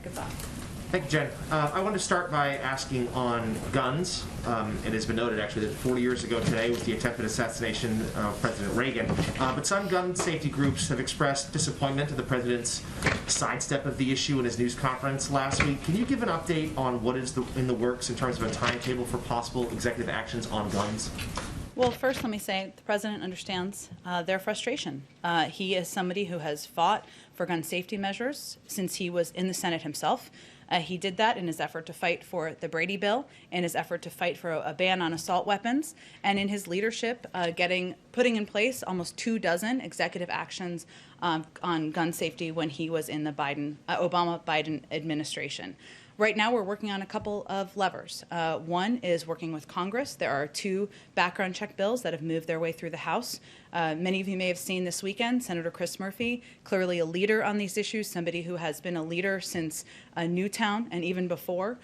kick us off. Thank you, Jen. I want to start by asking on guns. It has been noted, actually, that 40 years ago today was the attempted assassination of President Reagan. But some gun safety groups have expressed disappointment at the president's sidestep of the issue in his news conference last week. Can you give an update on what is in the works in terms of a timetable for possible executive actions on guns? Well, first, let me say the president understands their frustration. He is somebody who has fought for gun safety measures since he was in the Senate himself. He did that in his effort to fight for the Brady bill, in his effort to fight for a ban on assault weapons, and in his leadership putting in place almost 24 executive actions on gun safety when he was in the Obama-Biden administration. Right now, we're working on a couple of levers. One is working with Congress. There are 2 background check bills that have moved their way through the House. Many of you may have seen this weekend, Senator Chris Murphy, clearly a leader on these issues, somebody who has been a leader since Newtown and even before,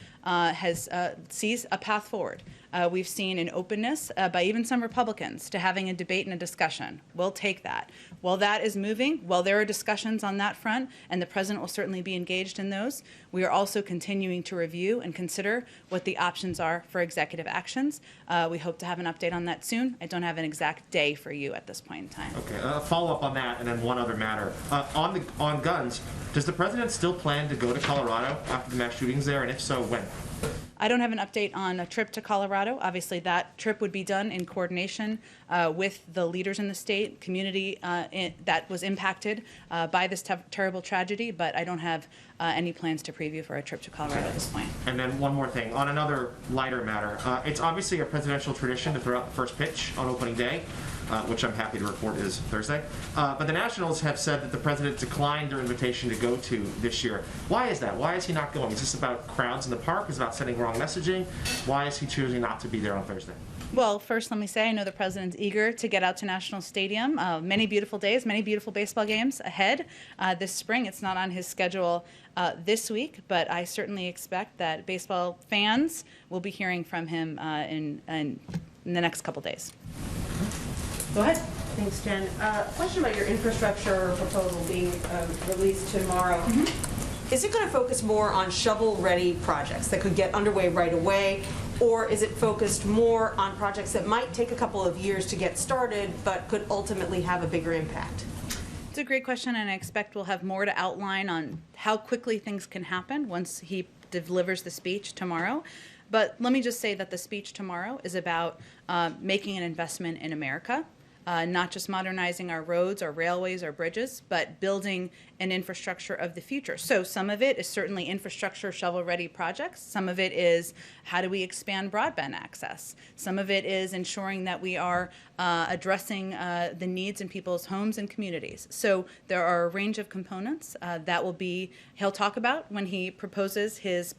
sees a path forward. We've seen an openness by even some Republicans to having a debate and a discussion. We'll take that. While that is moving, while there are discussions on that front, and the president will certainly be engaged in those, we are also continuing to review and consider what the options are for executive actions. We hope to have an update on that soon. I don't have an exact day for you at this point in time. Okay, a follow-up on that, and then one other matter. On guns, does the president still plan to go to Colorado after the mass shootings there, and if so, when? I don't have an update on a trip to Colorado. Obviously, that trip would be done in coordination with the leaders in the state, community that was impacted by this terrible tragedy, but I don't have any plans to preview for a trip to Colorado at this point. And then one more thing, on another lighter matter. It's obviously a presidential tradition to throw out the first pitch on opening day, which I'm happy to report is Thursday. But the Nationals have said that the president declined their invitation to go to this year. Why is that? Why is he not going? Is this about crowds in the park? Is it about sending wrong messaging? Why is he choosing not to be there on Thursday? Well, first, let me say I know the president's eager to get out to National Stadium. Many beautiful days, many beautiful baseball games ahead this spring. It's not on his schedule this week, but I certainly expect that baseball fans will be hearing from him in the next couple days. Go ahead. Thanks, Jen. Question about your infrastructure proposal being released tomorrow. Is it going to focus more on shovel-ready projects that could get underway right away, or is it focused more on projects that might take a couple of years to get started but could ultimately have a bigger impact? It's a great question, and I expect we'll have more to outline on how quickly things can happen once he delivers the speech tomorrow. But let me just say that the speech tomorrow is about making an investment in America. Not just modernizing our roads, our railways, our bridges, but building an infrastructure of the future. So some of it is certainly infrastructure shovel-ready projects. Some of it is how do we expand broadband access. Some of it is ensuring that we are addressing the needs in people's homes and communities. So there are a range of components that he'll talk about when he proposes his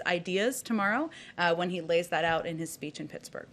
ideas tomorrow when he lays that out in his speech in Pittsburgh.